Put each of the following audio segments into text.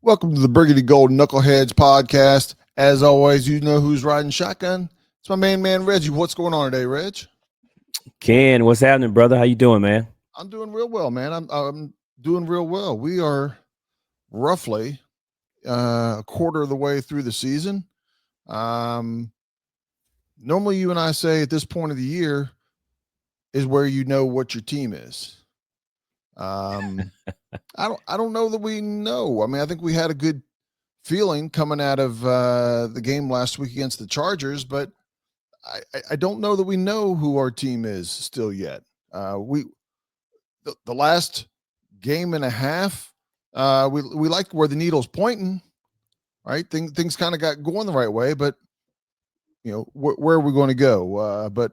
Welcome to the Burgundy Gold Knuckleheads podcast. As always, you know who's riding shotgun. It's my main man, Reggie. What's going on today, Reg? Ken, what's happening, brother? How you doing, man? I'm doing real well, man. I'm doing real well. We are roughly a quarter of the way through the season. Um, Normally, you and I say at this point of the year is where you know what your team is. I don't know that we know. I mean, I think we had a good feeling coming out of the game last week against the Chargers, but I don't know that we know who our team is still yet. The last game and a half, we liked where the needle's pointing, right? Things kind of got going the right way, but you know where are we going to go? But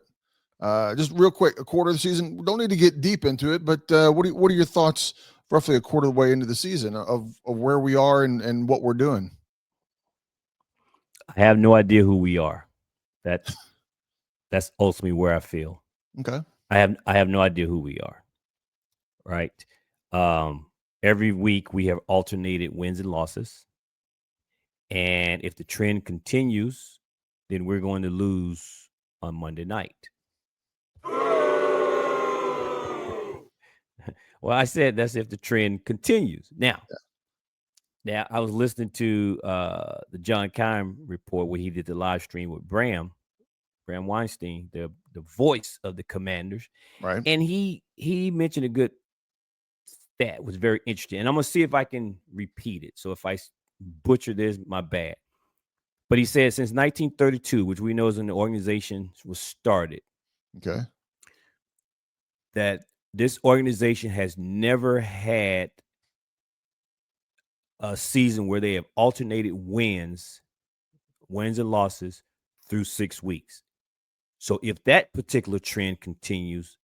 just real quick, a quarter of the season. We don't need to get deep into it, but what are your thoughts? Roughly a quarter of the way into the season of where we are and what we're doing. I have no idea who we are. That's ultimately where I feel. Okay. I have no idea who we are. Right. Every week we have alternated wins and losses. And if the trend continues, then we're going to lose on Monday night. Well, I said that's if the trend continues. Now, I was listening to the John Keim report where he did the live stream with Bram Weinstein, the voice of the Commanders, right? And he mentioned a good stat, was very interesting, and I'm gonna see if I can repeat it. So if I butcher this, my bad. But he said since 1932, which we know is when the organization was started, okay, that this organization has never had a season where they have alternated wins and losses through 6 weeks. So if that particular trend continues,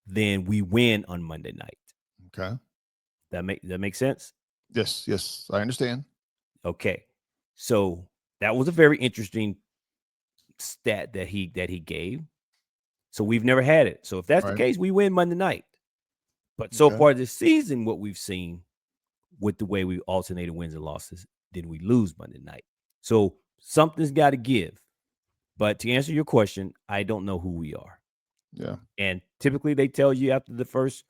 then we win on Monday night. Okay. That make sense? Yes, I understand. Okay. So that was a very interesting stat that he gave. So we've never had it. So if that's the case, we win Monday night. But so far this season, what we've seen with the way we alternated wins and losses, then we lose Monday night. So something's got to give. But to answer your question, I don't know who we are. Yeah. And typically they tell you after the first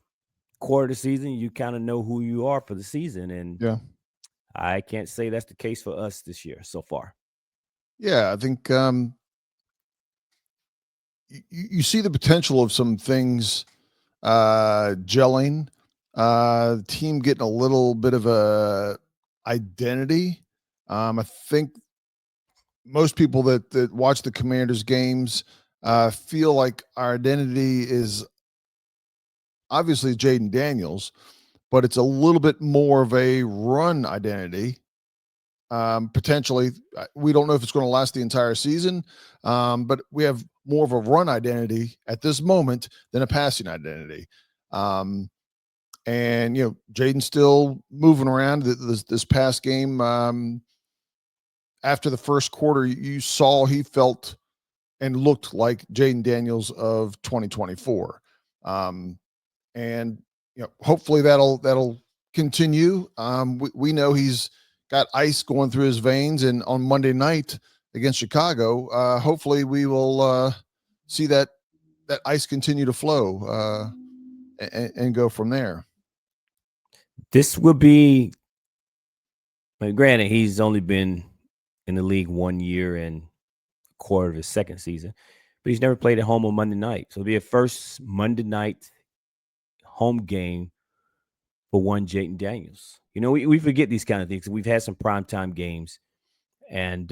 quarter of the season, you kind of know who you are for the season. And yeah, I can't say that's the case for us this year so far. Yeah, I think you see the potential of some things gelling, the team getting a little bit of a identity. I think most people that watch the Commanders games feel like our identity is obviously Jaden Daniels, but it's a little bit more of a run identity. Potentially, we don't know if it's going to last the entire season, but we have more of a run identity at this moment than a passing identity. And you know, Jaden's still moving around. This past game, after the first quarter, you saw he felt and looked like Jaden Daniels of 2024. And you know, hopefully that'll continue. We know he's got ice going through his veins, and on Monday night against Chicago, hopefully we will see that ice continue to flow and go from there. This will be, granted, he's only been in the league 1 year and a quarter of his second season, but he's never played at home on Monday night. So it'll be a first Monday night home game for one Jaden Daniels. You know, we forget these kind of things. We've had some primetime games, and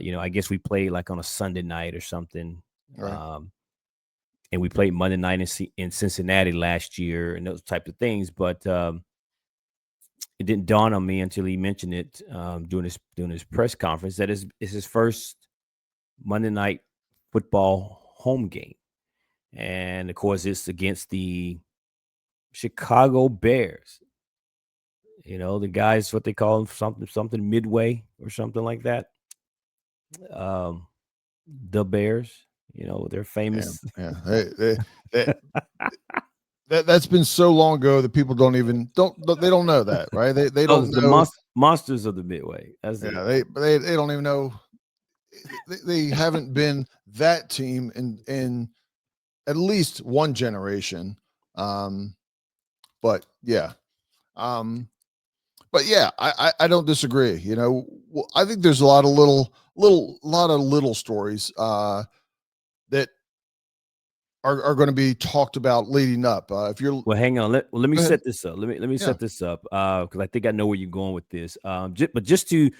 you know, I guess we played like on a Sunday night or something. Right. And we played Monday night in Cincinnati last year and those type of things. But it didn't dawn on me until he mentioned it during his press conference that it's his first Monday night football home game. And of course, it's against the Chicago Bears. You know, the guys, what they call them, something midway or something like that. The Bears, you know, they're famous. Yeah. They that's been so long ago that people they don't know that, right? They Oh, don't it's the know. monsters of the Midway. That's Yeah, it. they don't even know. They haven't been that team in at least one generation. Um, but yeah, um, but yeah, I don't disagree. You know, I think there's a lot of little stories that are going to be talked about leading up. If you're Well, hang on. Let me Go ahead. set this up. Let me Yeah. set this up because I think I know where you're going with this. But just to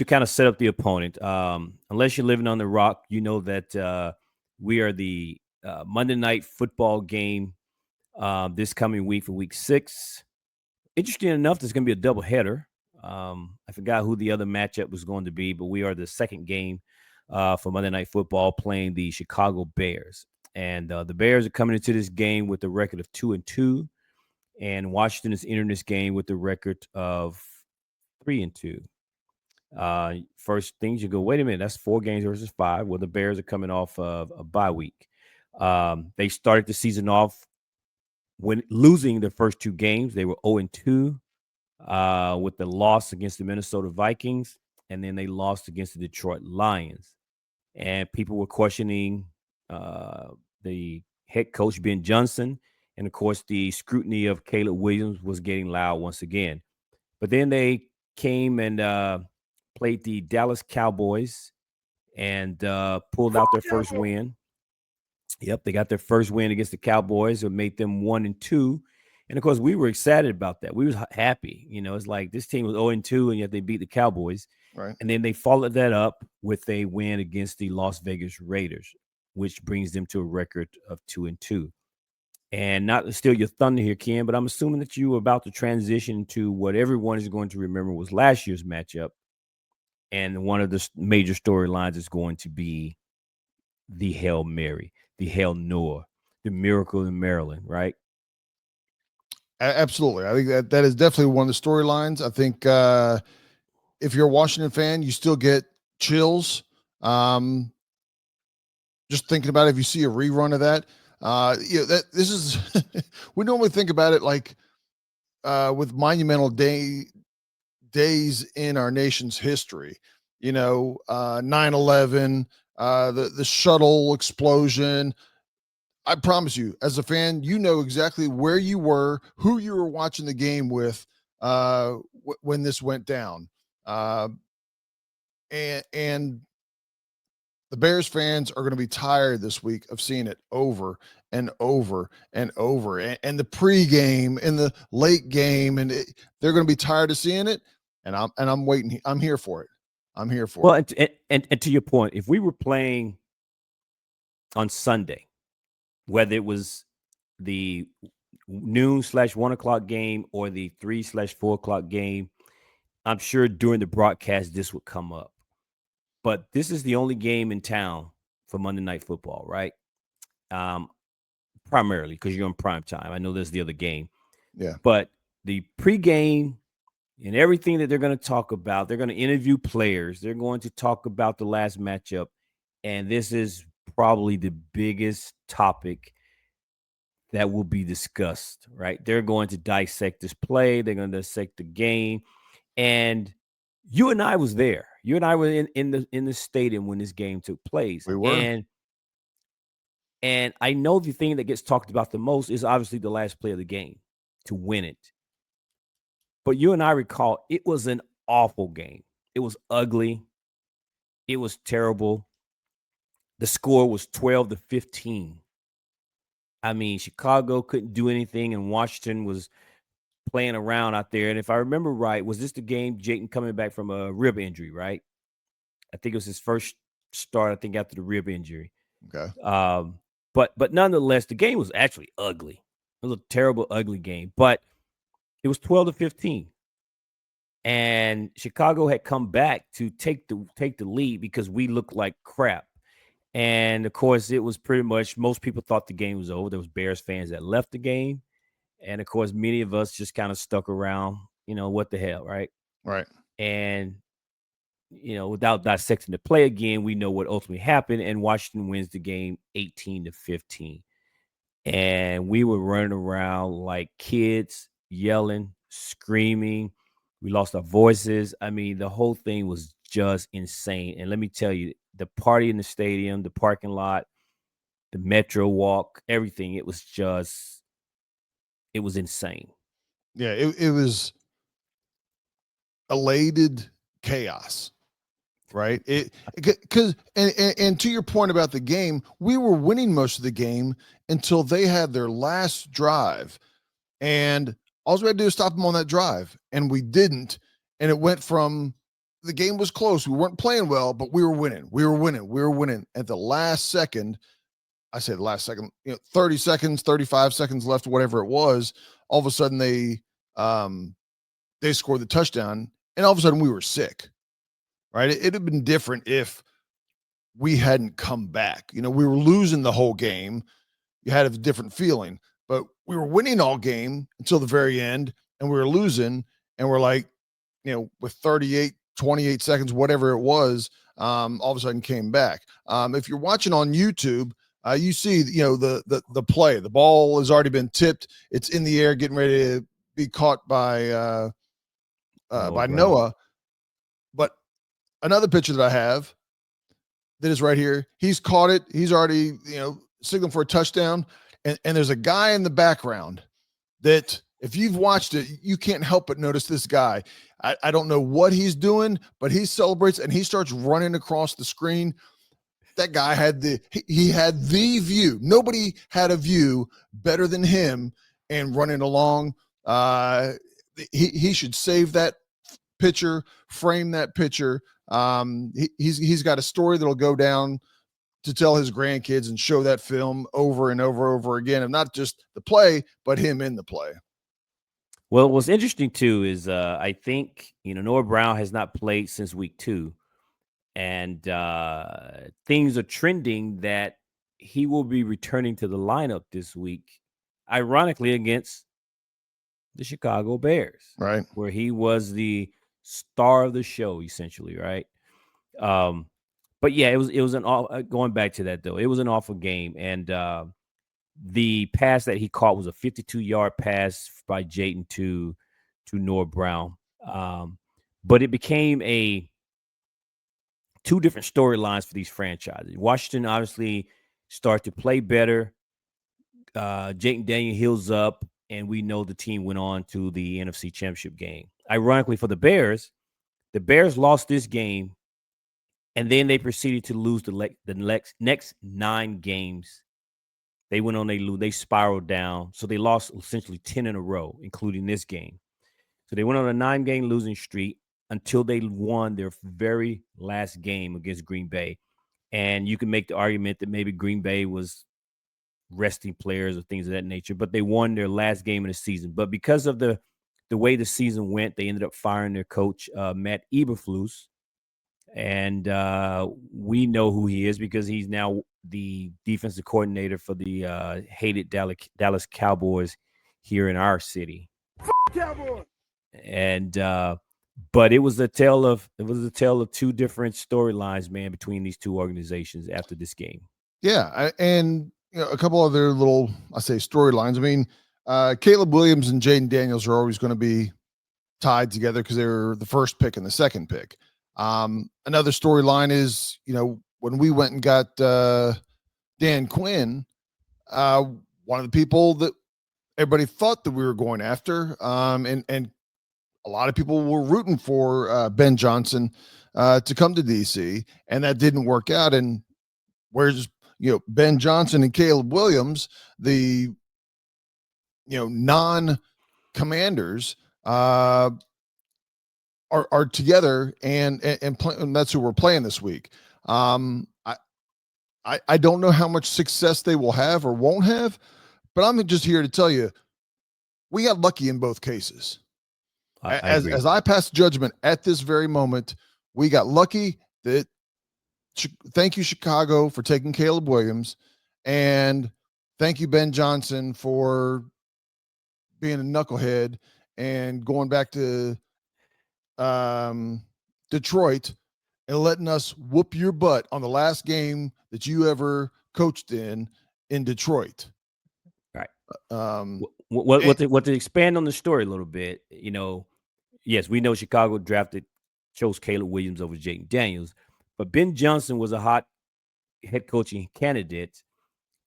kind of set up the opponent, unless you're living on the rock, you know that we are the Monday night football game this coming week for week 6. Interesting enough, there's going to be a double header. I forgot who the other matchup was going to be, but we are the second game for Monday Night Football playing the Chicago Bears. And the Bears are coming into this game with a record of 2-2, and Washington is entering this game with a record of 3-2. First things you go, wait a minute, that's 4 games versus 5. Well, the Bears are coming off of a bye week. They started the season off when losing their first 2 games. They were 0-2 with the loss against the Minnesota Vikings, and then they lost against the Detroit Lions. And people were questioning uh, the head coach, Ben Johnson. And of course, the scrutiny of Caleb Williams was getting loud once again. But then they came and played the Dallas Cowboys and pulled out their first win. Yep, they got their first win against the Cowboys. It made them 1-2, and of course, we were excited about that. We was happy. You know, it's like this team was 0-2, and yet they beat the Cowboys. Right. And then they followed that up with a win against the Las Vegas Raiders, which brings them to a record of 2-2. And not to steal your thunder here, Ken, but I'm assuming that you were about to transition to what everyone is going to remember was last year's matchup. And one of the major storylines is going to be the Hail Mary, the Hail Noah, the miracle in Maryland, right? Absolutely. I think that is definitely one of the storylines. I think if you're a Washington fan, you still get chills. Um, just thinking about it, if you see a rerun of that, that this is we normally think about it like with monumental days in our nation's history. 9/11, the shuttle explosion. I promise you, as a fan, you know exactly where you were, who you were watching the game with when this went down. Uh, and the Bears fans are going to be tired this week of seeing it over and over and over, and the pregame and the late game, and they're going to be tired of seeing it. And I'm waiting. I'm here for it. I'm here for Well, it. and to your point, if we were playing on Sunday, whether it was the noon/1 o'clock game or the 3/4 o'clock game, I'm sure during the broadcast this would come up. But this is the only game in town for Monday Night Football, right? Um, Primarily because you're in prime time. I know there's the other game, Yeah, but the pregame and everything that they're going to talk about, they're going to interview players. They're going to talk about the last matchup, and this is probably the biggest topic that will be discussed. Right? They're going to dissect this play. They're going to dissect the game, and you and I was there. You and I were in the stadium when this game took place, we were. and I know the thing that gets talked about the most is obviously the last play of the game to win it. But you and I recall it was an awful game. It was ugly. It was terrible. The score was 12-15. I mean, Chicago couldn't do anything, and Washington was playing around out there. And if I remember right, was this the game Jayton coming back from a rib injury, right? I think it was his first start, I think, after the rib injury. Okay. Um, but nonetheless, the game was actually ugly. It was a terrible, ugly game. But it was 12-15. And Chicago had come back to take the lead because we looked like crap. And of course, it was pretty much most people thought the game was over. There was Bears fans that left the game, and of course, many of us just kind of stuck around. What the hell, right? Right. And without dissecting the play again, we know what ultimately happened, and Washington wins the game 18-15. and we were running around like kids, yelling, screaming. We lost our voices. I mean, the whole thing was just insane. And let me tell you, the party in the stadium, the parking lot, the metro walk, everything, it was insane. Yeah, it was elated chaos, right? It because and to your point about the game, we were winning most of the game until they had their last drive, and all we had to do is stop them on that drive, and we didn't. And it went from the game was close, we weren't playing well, but we were winning, we were winning at the last second. I say the last second, 30 seconds, 35 seconds left, whatever it was. All of a sudden, they scored the touchdown, and all of a sudden we were sick, right? It'd have been different if we hadn't come back. We were losing the whole game. You had a different feeling, but we were winning all game until the very end, and we were losing, and we're like, with 38, 28 seconds, whatever it was, all of a sudden came back. If you're watching on YouTube, you see, the play. The ball has already been tipped. It's in the air, getting ready to be caught by Brown. Noah. But another picture that I have that is right here, he's caught it. He's already, signaling for a touchdown. And there's a guy in the background that if you've watched it, you can't help but notice this guy. I don't know what he's doing, but he celebrates and he starts running across the screen. That guy had he had the view. Nobody had a view better than him and running along. He should save that picture, frame that picture. He's got a story that'll go down to tell his grandkids and show that film over and over again, and not just the play, but him in the play. Well, what's interesting too is I think Noah Brown has not played since week 2, and things are trending that he will be returning to the lineup this week, ironically against the Chicago Bears, Right. where he was the star of the show, essentially, right? Um, but yeah, it was an going back to that though, it was an awful game, and the pass that he caught was a 52-yard pass by Jayton to Noah Brown. But it became two different storylines for these franchises. Washington obviously started to play better. Jayton Daniel heals up, and we know the team went on to the NFC Championship game. Ironically, for the Bears lost this game, and then they proceeded to lose the next 9 games. They went on, they spiraled down. So they lost essentially 10 in a row, including this game. So they went on a 9-game losing streak until they won their very last game against Green Bay. And you can make the argument that maybe Green Bay was resting players or things of that nature, but they won their last game of the season. But because of the way the season went, they ended up firing their coach, Matt Eberflus. And we know who he is because he's now the defensive coordinator for the hated Dallas Cowboys here in our city. Cowboys. And but it was a tale of two different storylines, man, between these two organizations after this game. Yeah, and a couple other little, I say, storylines. I mean, Caleb Williams and Jaden Daniels are always going to be tied together because they're the first pick and the second pick. Another storyline is, when we went and got Dan Quinn, one of the people that everybody thought that we were going after, and a lot of people were rooting for Ben Johnson to come to DC, and that didn't work out. And where's Ben Johnson and Caleb Williams, the non-commanders, are together and that's who we're playing this week. I don't know how much success they will have or won't have, but I'm just here to tell you, we got lucky in both cases. As I pass judgment at this very moment, we got lucky that thank you, Chicago, for taking Caleb Williams, and thank you, Ben Johnson, for being a knucklehead and going back to Detroit and letting us whoop your butt on the last game that you ever coached in Detroit. Um, What and, to expand on the story a little bit, yes, we know Chicago chose Caleb Williams over Jaden Daniels, but Ben Johnson was a hot head coaching candidate,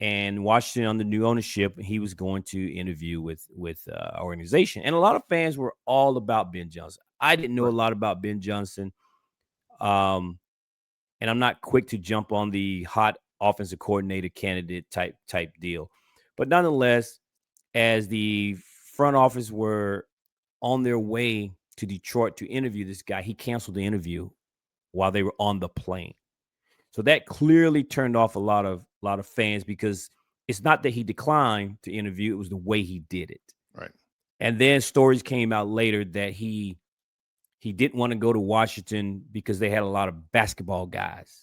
and Washington under new ownership, he was going to interview with our organization, and a lot of fans were all about Ben Johnson. I didn't know a right, lot about Ben Johnson, um, and I'm not quick to jump on the hot offensive coordinator candidate type deal, but nonetheless, as the front office were on their way to Detroit to interview this guy, he canceled the interview while they were on the plane. So that clearly turned off a lot of fans because it's not that he declined to interview, it was the way he did it. right. And then stories came out later that he didn't want to go to Washington because they had a lot of basketball guys,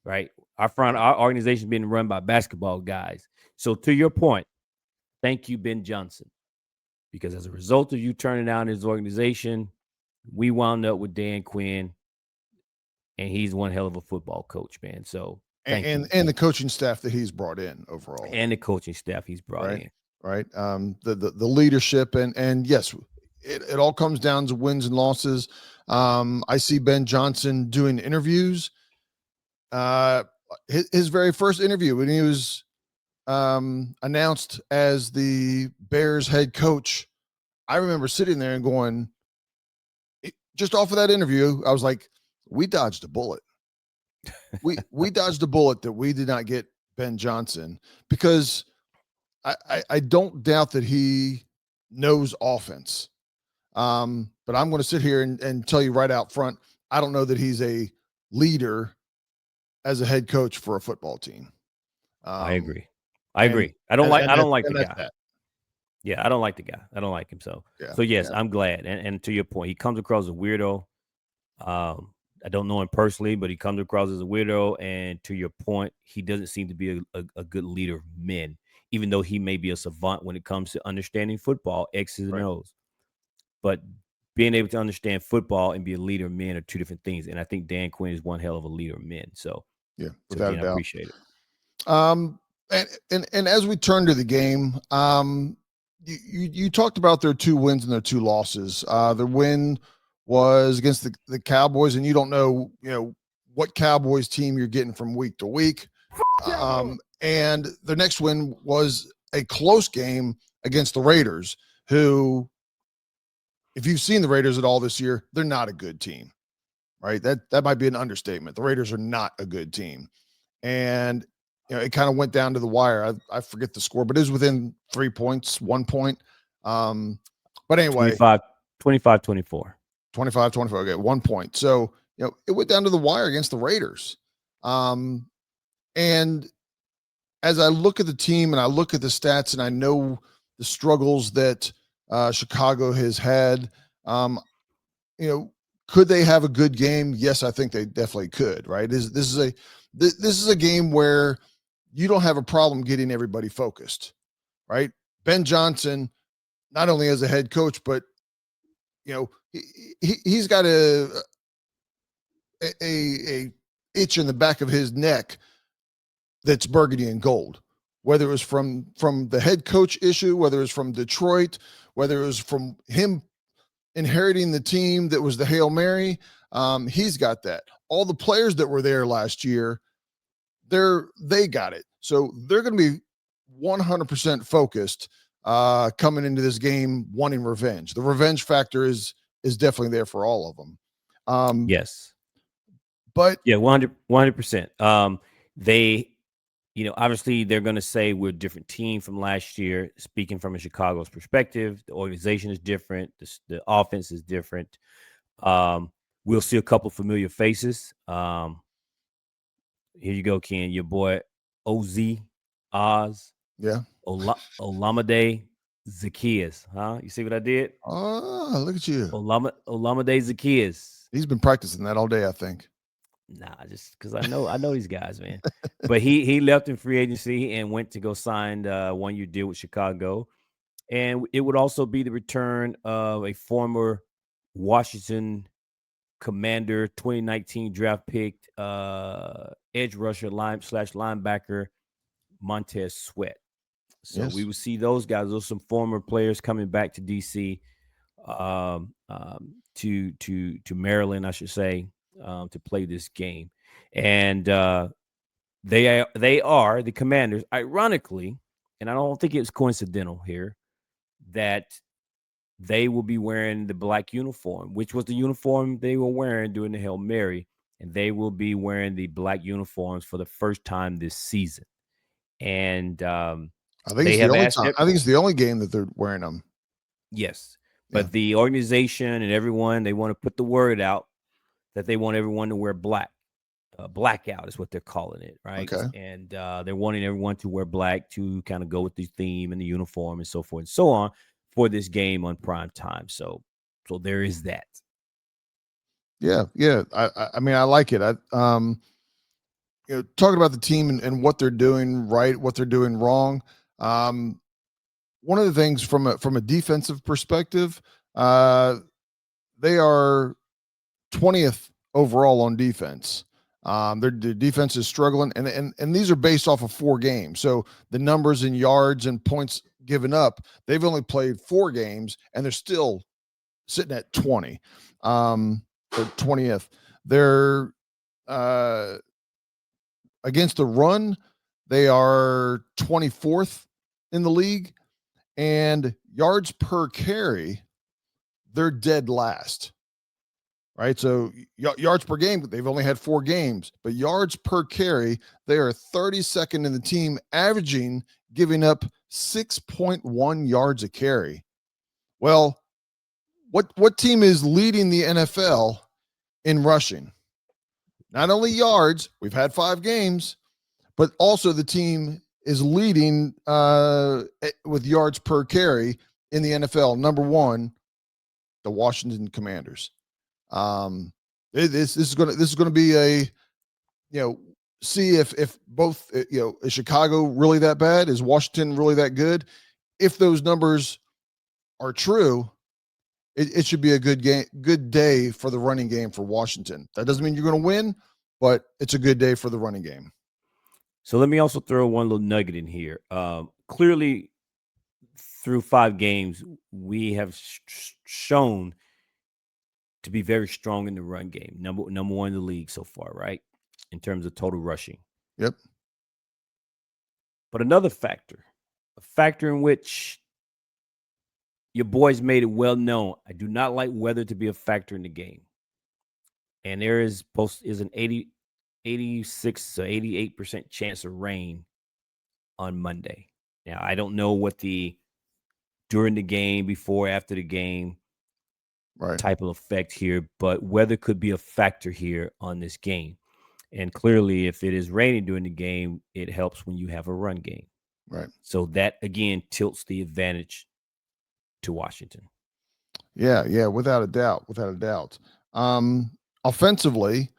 right? Right. Our organization being run by basketball guys. So to your point, thank you, Ben Johnson, because as a result of you turning down his organization, we wound up with Dan Quinn, and he's one hell of a football coach, man. So thank you, And the coaching staff that he's brought in overall. and the coaching staff he's brought Right. in. Right. The leadership and yes, it all comes down to wins and losses. I see Ben Johnson doing interviews. Uh, his very first interview when he was announced as the Bears head coach, I remember sitting there and going, just off of that interview, I was like, we dodged a bullet. We dodged a bullet that we did not get Ben Johnson because I don't doubt that he knows offense. But I'm going to sit here and tell you right out front, I don't know that he's a leader as a head coach for a football team. I Um, agree. I agree. I don't like the that's guy. that. Yeah, I don't like the guy. I don't like him. So Yeah, so yes, yeah, I'm glad. And to your point, he comes across as a weirdo. I don't know him personally, but he comes across as a weirdo. And to your point, he doesn't seem to be a good leader of men, even though he may be a savant when it comes to understanding football, X's and right. O's. But being able to understand football and be a leader of men are two different things. And I think Dan Quinn is one hell of a leader of men. Yeah, So without a again, I doubt. appreciate it. Um, and as we turn to the game, you talked about their two wins and their two losses. Their win was against the Cowboys, and you don't know, what Cowboys team you're getting from week to week. And their next win was a close game against the Raiders, who, if you've seen the Raiders at all this year, they're not a good team, right? That might be an understatement. The Raiders are not a good team. And it kind of went down to the wire. I forget the score, but it was within 3 points, 1 point. Um, but anyway, 25-24. 25-24. Okay, 1 point. So, it went down to the wire against the Raiders. And as I look at the team and I look at the stats and I know the struggles that Chicago has had, you know, could they have a good game? Yes, I think they definitely could. Right? This is a game where you don't have a problem getting everybody focused. Right? Ben Johnson, not only as a head coach, but he's got a itch in the back of his neck that's burgundy and gold. Whether it was from the head coach issue, whether it was from Detroit, whether it was from him inheriting the team that was the Hail Mary, he's got that. All the players that were there last year, they got it. So they're going to be 100% focused coming into this game, wanting revenge. The revenge factor is definitely there for all of them. Yes. But Yeah, 100%. They, obviously they're going to say we're a different team from last year. Speaking from a Chicago's perspective, the organization is different. The offense is different. We'll see a couple familiar faces. Here you go, Ken. Your boy Oz, Oz, yeah, Olamide Zacchaeus. Huh? You see what I did? look at you. Olamide Zacchaeus. He's been practicing that all day, I think. Nah, just because I know these guys, man. But he left in free agency and went to go sign a 1-year deal with Chicago, and it would also be the return of a former Washington Commander 2019 draft pick, edge rusher line slash linebacker Montez Sweat. So we Yes. will see those guys. Those some former players coming back to DC, to Maryland, I should say, to play this game, and they are the Commanders. Ironically, and I don't think it's coincidental here that they will be wearing the black uniform, which was the uniform they were wearing during the Hail Mary, and they will be wearing the black uniforms for the first time this season. And I think they it's the have only asked time. I think it's the only game that they're wearing them. yes, Yeah. but the organization and everyone, they want to put the word out that they want everyone to wear black. Blackout is what they're calling it, right? Okay. And they're wanting everyone to wear black to kind of go with the theme and the uniform and so forth and so on for this game on prime time. So there is that. Yeah. Yeah. I mean, I like it. Talking about the team and what they're doing right, what they're doing wrong. Um, One of the things from a defensive perspective, they are 20th overall on defense. Their defense is struggling, and these are based off of 4 games. So the numbers in yards and points given up, they've only played 4 games, and they're still sitting at 20, or 20th. They're uh, against the run, they are 24th in the league, and yards per carry, they're dead last. Right. So yards per game, they've only had 4 games, but yards per carry, they are 32nd in the team, averaging giving up 6.1 yards a carry. Well, what team is leading the NFL in rushing? Not only yards, we've had 5 games, but also the team is leading with yards per carry in the NFL. Number one, the Washington Commanders. Um, this is gonna be a see if both is Chicago really that bad? Is Washington really that good? If those numbers are true, it should be a good day for the running game for Washington. That doesn't mean you're going to win, but it's a good day for the running game. So let me also throw one little nugget in here. Clearly, through 5 games, we have shown to be very strong in the run game. Number one in the league so far, right? In terms of total rushing. Yep. But another factor, a factor in which your boys made it well known. I do not like weather to be a factor in the game. And there is an 86 to 88% chance of rain on Monday. Now, I don't know what the during the game, before, after the game Right. type of effect here, but weather could be a factor here on this game. And clearly, if it is raining during the game, it helps when you have a run game. Right. So that again tilts the advantage to Washington. Yeah. Yeah. Without a doubt. Without a doubt. Offensively,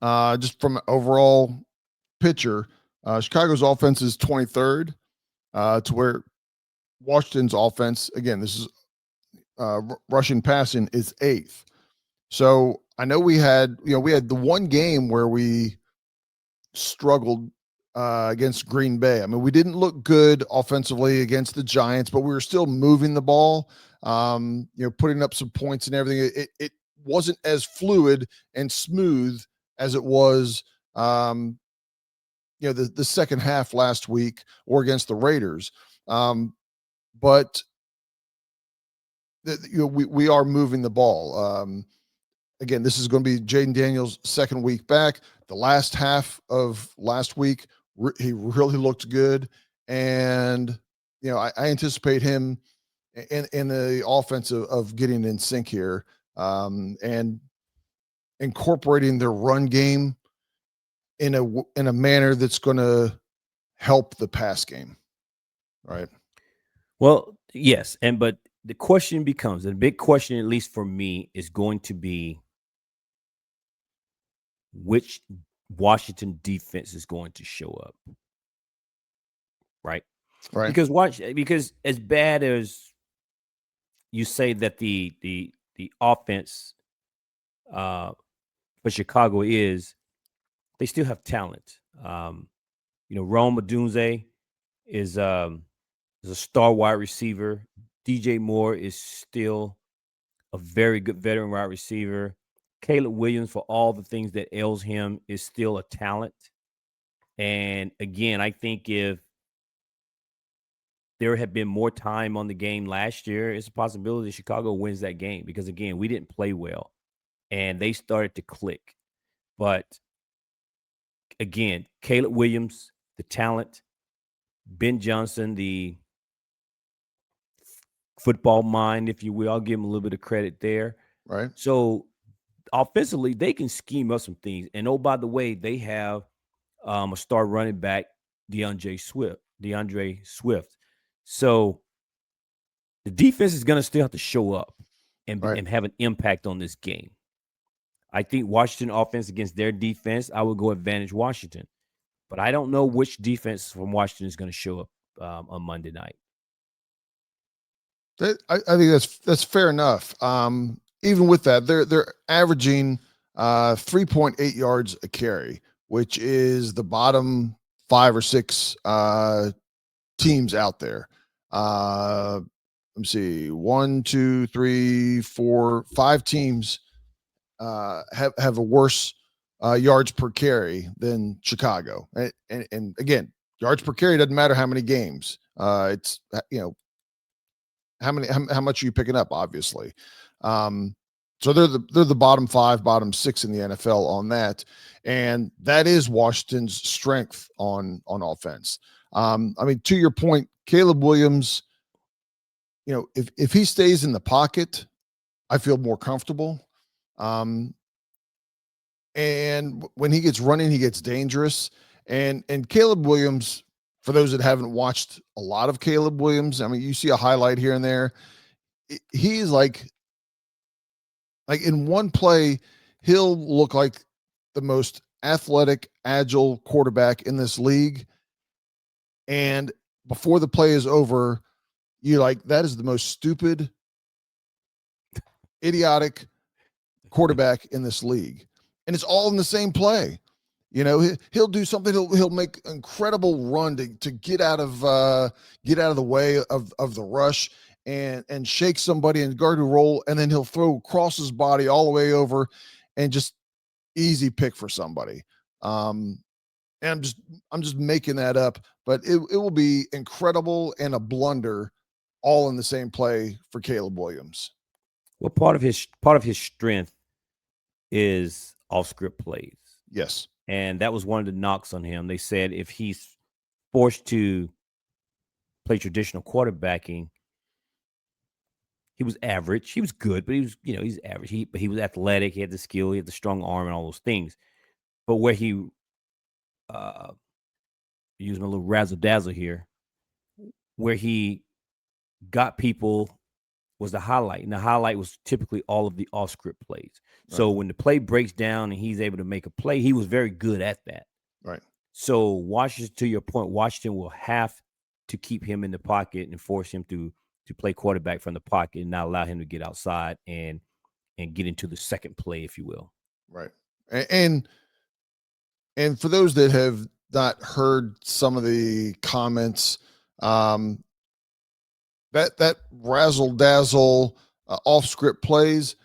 just from an overall picture, Chicago's offense is 23rd, to where Washington's offense, again, this is rushing passing, is 8th. So I know we had the one game where we struggled against Green Bay. I mean, we didn't look good offensively against the Giants, but we were still moving the ball, putting up some points and everything. It wasn't as fluid and smooth as it was, the second half last week or against the Raiders. But we are moving the ball. Again, this is going to be Jaden Daniels' second week back. The last half of last week, he really looked good, and I anticipate him in the offense of getting in sync here, and incorporating their run game in a manner that's going to help the pass game. Right. Well, yes, but the question becomes, the big question, at least for me, is going to be which Washington defense is going to show up. Right? Right. Because as bad as you say that the offense for Chicago is, they still have talent. Rome Odunze is is a star wide receiver. DJ Moore is still a very good veteran wide receiver. Caleb Williams, for all the things that ails him, is still a talent. And again, I think if there had been more time on the game last year, it's a possibility Chicago wins that game because, again, we didn't play well and they started to click. But again, Caleb Williams, the talent, Ben Johnson, the football mind, if you will. I'll give him a little bit of credit there. Right. So offensively, they can scheme up some things. And oh, by the way, they have a star running back, DeAndre Swift. So the defense is going to still have to show up Right. and have an impact on this game. I think Washington offense against their defense, I would go advantage Washington. But I don't know which defense from Washington is going to show up on Monday night. I think that's fair enough. Even with that, they're averaging 3.8 yards a carry, which is the bottom 5 or 6 teams out there. Let me see, 1, 2, 3, 4, 5 teams have a worse yards per carry than Chicago. And again, yards per carry doesn't matter how many games. It's how much are you picking up, obviously. So they're the bottom 5, bottom 6 in the NFL on that, and that is Washington's strength on offense. I mean, to your point, Caleb Williams, if he stays in the pocket, I feel more comfortable. And when he gets running, he gets dangerous. And Caleb Williams, for those that haven't watched a lot of Caleb Williams, I mean, you see a highlight here and there. He's like in one play, he'll look like the most athletic, agile quarterback in this league. And before the play is over, you're like, that is the most stupid, idiotic quarterback in this league. And it's all in the same play. He'll do something. He'll make an incredible run to get out of the way of the rush and shake somebody and guard a roll, and then he'll throw cross his body all the way over and just easy pick for somebody. And I'm just making that up, but it will be incredible and a blunder all in the same play for Caleb Williams. Well, part of his strength is off script plays. Yes. And that was one of the knocks on him. They said if he's forced to play traditional quarterbacking, he was average. He was good, but he's average. But he was athletic. He had the skill. He had the strong arm and all those things. But where he using a little razzle dazzle here, where he got people was the highlight. And the highlight was typically all of the off script plays. Right. So when the play breaks down and he's able to make a play, he was very good at that. Right. So Washington, to your point, Washington will have to keep him in the pocket and force him to play quarterback from the pocket and not allow him to get outside and get into the second play, if you will. Right. And for those that have not heard some of the comments, that razzle dazzle off script plays,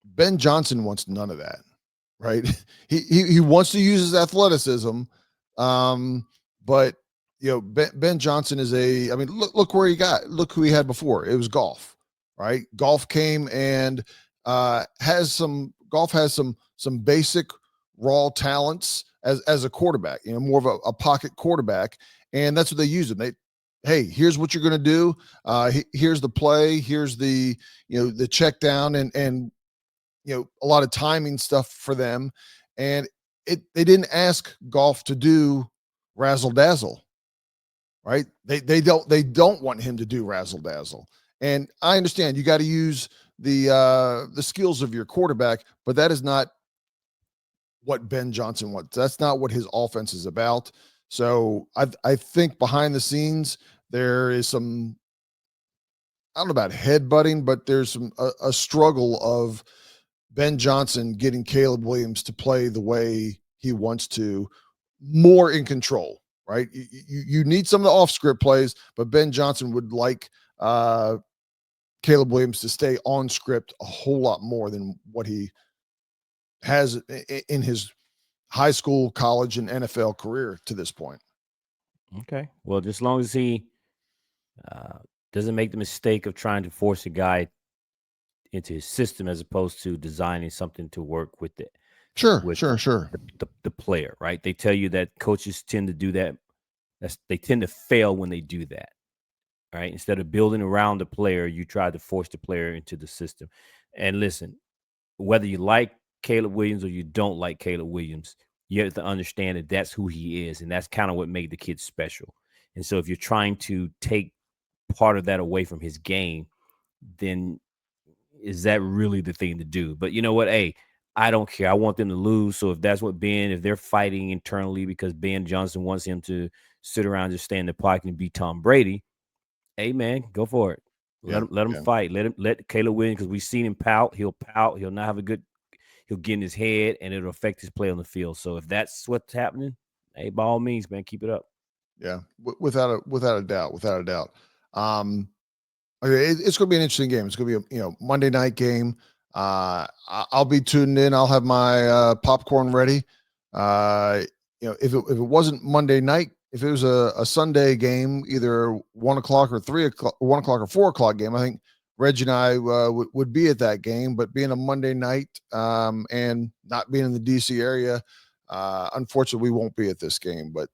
Ben Johnson wants none of that, right? He wants to use his athleticism, but Ben Johnson is look who he had before. It was Goff, right? Goff came and has some basic raw talents as a quarterback, more of a pocket quarterback, and that's what they use him. Hey, here's what you're going to do. Here's the play. Here's the check down and a lot of timing stuff for them. And they didn't ask Goff to do razzle dazzle, right? They don't want him to do razzle dazzle. And I understand you got to use the skills of your quarterback, but that is not what Ben Johnson wants. That's not what his offense is about. So I think behind the scenes, there is some, I don't know about headbutting, but there's a struggle of Ben Johnson getting Caleb Williams to play the way he wants to, more in control. right? You need some of the off script plays, but Ben Johnson would like Caleb Williams to stay on script a whole lot more than what he has in his high school, college, and NFL career to this point. Okay. Well, just as long as he uh, doesn't make the mistake of trying to force a guy into his system as opposed to designing something to work with it Sure, with sure, sure. the player, right? They tell you that coaches tend to do that. They tend to fail when they do that, right? Instead of building around the player, you try to force the player into the system. And listen, whether you like Caleb Williams or you don't like Caleb Williams, you have to understand that that's who he is, and that's kind of what made the kid special. And so, if you're trying to take part of that away from his game, then is that really the thing to do? But you know what? Hey, I don't care. I want them to lose. So if that's what if they're fighting internally because Ben Johnson wants him to sit around, just stay in the pocket and be Tom Brady, hey man, go for it. Yeah, Let him yeah, fight. Let Caleb win because we've seen him pout. He'll pout. He'll not have a good. He'll get in his head, and it'll affect his play on the field. So if that's what's happening, hey, by all means, man, keep it up. yeah. Without a doubt, without a doubt. Okay, it's going to be an interesting game. It's going to be a Monday night game. I'll be tuned in. I'll have my popcorn ready. If it wasn't Monday night, if it was a Sunday game, either 1 o'clock or 3 o'clock, 1 o'clock or 4 o'clock game, I think Reggie and I would be at that game. But being a Monday night and not being in the DC area, unfortunately, we won't be at this game. But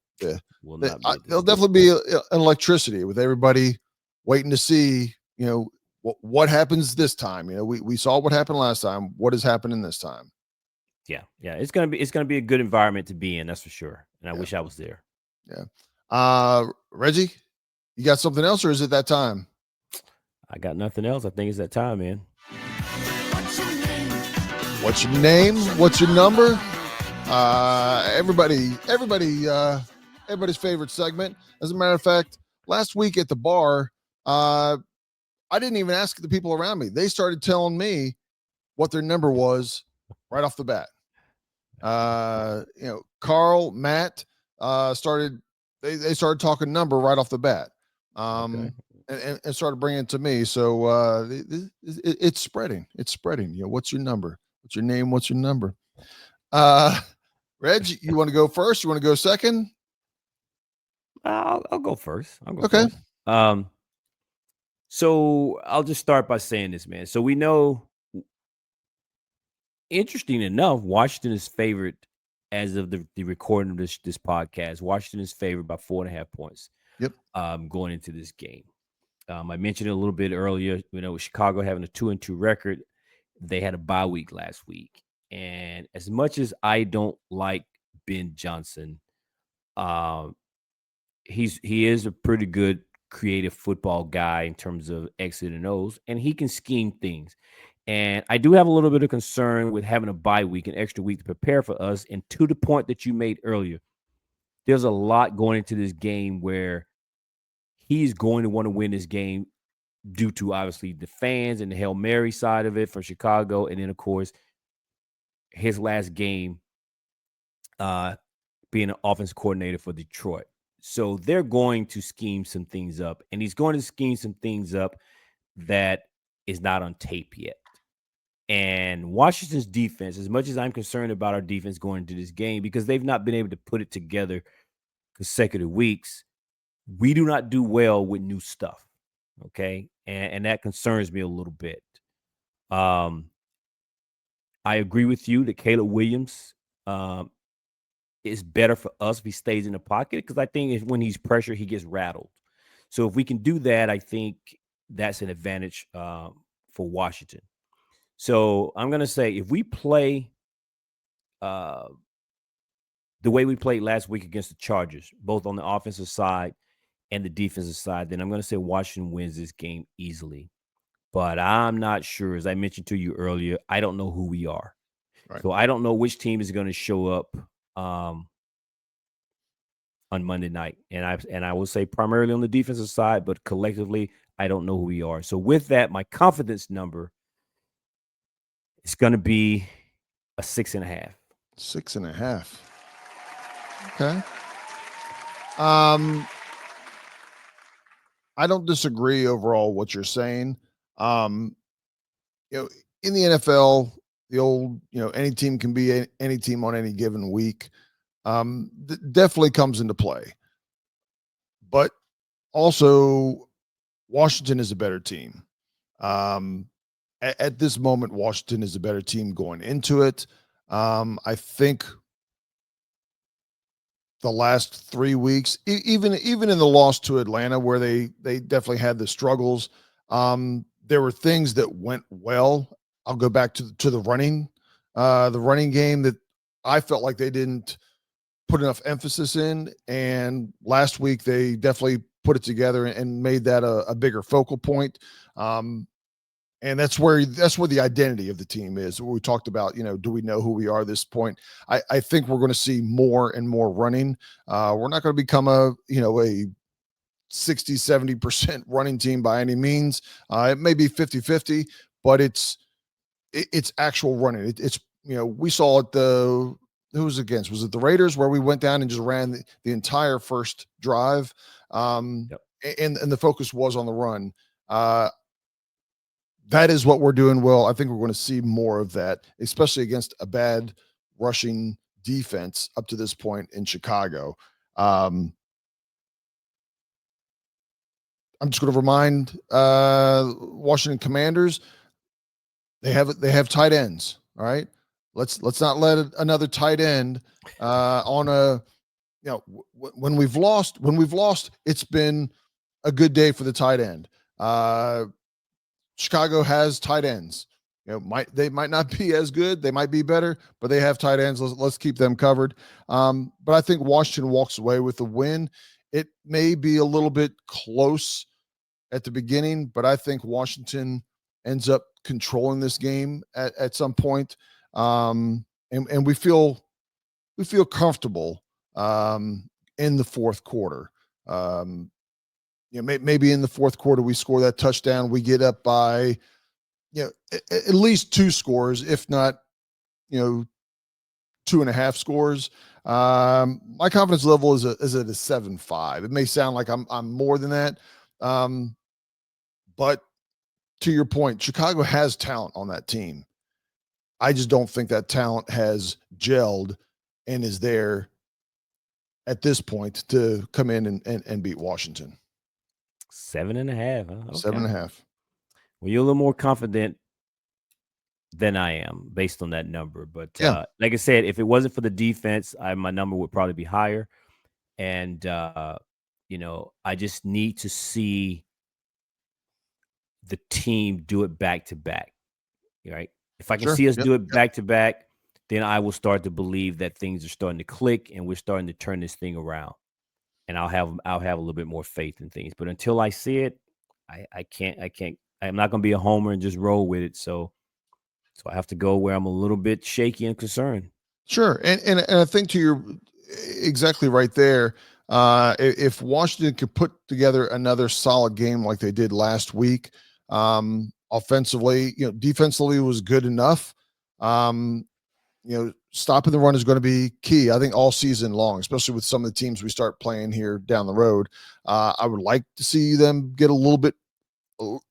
Will not be at this there'll game. definitely be an electricity with everybody waiting to see what happens this time. We saw what happened last time. What is happening this time? Yeah, it's gonna be a good environment to be in. That's for sure. And I Yeah, wish I was there. yeah. Reggie, you got something else, or is it that time? I got nothing else. I think it's that time, man. What's your name? What's your number? Everybody's favorite segment. As a matter of fact, last week at the bar, I didn't even ask the people around me. They started telling me what their number was right off the bat. Carl, Matt started. They started talking number right off the bat. Okay. And started bringing it to me. So it's spreading. It's spreading. What's your number? What's your name? What's your number? Reg, you want to go first? You want to go second? I'll go first. I'll go Okay. first. So I'll just start by saying this, man. So we know, interesting enough, Washington is favored as of the recording of this podcast. Washington is favored by 4.5 points. Yep. Going into this game. I mentioned it a little bit earlier. With Chicago having a 2-2 record, they had a bye week last week. And as much as I don't like Ben Johnson, he is a pretty good creative football guy in terms of X's and O's, and he can scheme things. And I do have a little bit of concern with having a bye week, an extra week to prepare for us. And to the point that you made earlier, there's a lot going into this game where he's going to want to win this game due to obviously the fans and the Hail Mary side of it for Chicago. And then, of course, his last game being an offensive coordinator for Detroit. So they're going to scheme some things up, and he's going to scheme some things up that is not on tape yet. And Washington's defense, as much as I'm concerned about our defense going into this game, because they've not been able to put it together consecutive weeks, we do not do well with new stuff. Okay. And that concerns me a little bit. I agree with you that Caleb Williams is better for us if he stays in the pocket, because I think when he's pressured, he gets rattled. So if we can do that, I think that's an advantage for Washington. So I'm going to say if we play the way we played last week against the Chargers, both on the offensive side and the defensive side, then I'm going to say Washington wins this game easily. But I'm not sure. As I mentioned to you earlier, I don't know who we are. Right. So I don't know which team is going to show up on Monday night. And I will say primarily on the defensive side, but collectively, I don't know who we are. So with that, my confidence number is going to be a 6.5. 6.5. Okay. Um, I don't disagree overall what you're saying. Um, in the NFL, the old, any team can be any team on any given week. Definitely comes into play. But also, Washington is a better team. Um, at this moment, Washington is a better team going into it. I think the last 3 weeks, even in the loss to Atlanta, where they definitely had the struggles. There were things that went well. I'll go back to the running game that I felt like they didn't put enough emphasis in, and last week they definitely put it together and made that a bigger focal point. And that's where the identity of the team is. We talked about, do we know who we are at this point? I think we're going to see more and more running. We're not going to become a 60-70% running team by any means. It may be 50-50, but it's actual running. It's we saw it who was against? Was it the Raiders where we went down and just ran the entire first drive? Yep. And the focus was on the run. That is what we're doing well. I think we're going to see more of that, especially against a bad rushing defense up to this point in Chicago. I'm just going to remind Washington Commanders they have tight ends. All right, let's not let another tight end on a when we've lost, it's been a good day for the tight end. Chicago has tight ends. They might not be as good, they might be better, but they have tight ends. Let's keep them covered. But I think Washington walks away with the win. It may be a little bit close at the beginning, but I think Washington ends up controlling this game at some point. And we feel comfortable in the fourth quarter. Maybe in the fourth quarter we score that touchdown, we get up by at least 2 scores, if not 2.5 scores. My confidence level is at a 7.5. It may sound like I'm more than that, but to your point, Chicago has talent on that team. I just don't think that talent has gelled and is there at this point to come in and beat Washington. 7.5. Huh? Okay. 7.5. Well, you're a little more confident than I am based on that number. But Yeah. like I said, if it wasn't for the defense, my number would probably be higher. And I just need to see the team do it back to back. Right? If I can Sure. see us Yep. do it back to back, then I will start to believe that things are starting to click and we're starting to turn this thing around. And I'll have a little bit more faith in things. But until I see it, I can't. I'm not going to be a homer and just roll with it. So I have to go where I'm a little bit shaky and concerned. Sure. And I think to your exactly right there. If Washington could put together another solid game like they did last week, offensively, defensively was good enough. Stopping the run is going to be key, I think, all season long, especially with some of the teams we start playing here down the road. I would like to see them get a little bit.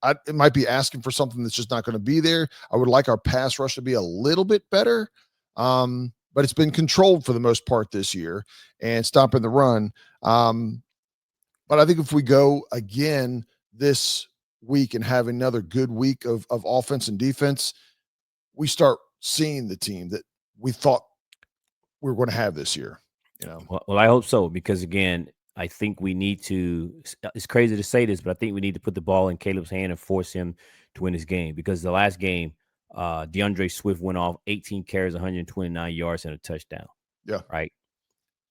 It might be asking for something that's just not going to be there. I would like our pass rush to be a little bit better, but it's been controlled for the most part this year and stopping the run. But I think if we go again this week and have another good week of offense and defense, we start seeing the team that we thought we were going to have this year. Well, I hope so because again, I think we need to. It's crazy to say this, but I think we need to put the ball in Caleb's hand and force him to win his game because the last game, DeAndre Swift went off 18 carries, 129 yards, and a touchdown. Yeah. Right.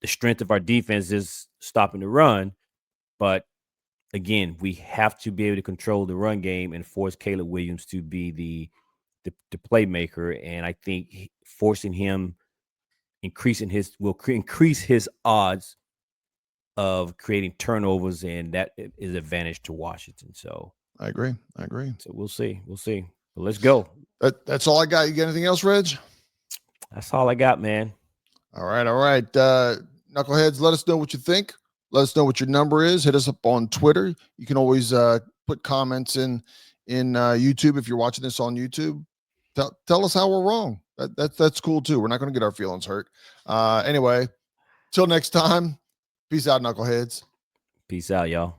The strength of our defense is stopping the run, but again, we have to be able to control the run game and force Caleb Williams to be the playmaker. And I think forcing him, increase his odds of creating turnovers, and that is advantage to Washington. So I agree. So we'll see. But let's go. That's all I got. You got anything else, Reg? That's all I got, man. All right. Knuckleheads, let us know what you think. Let us know what your number is. Hit us up on Twitter. You can always put comments in YouTube if you're watching this on YouTube. Tell us how we're wrong. That's cool too. We're not going to get our feelings hurt. Anyway, till next time. Peace out, knuckleheads. Peace out, y'all.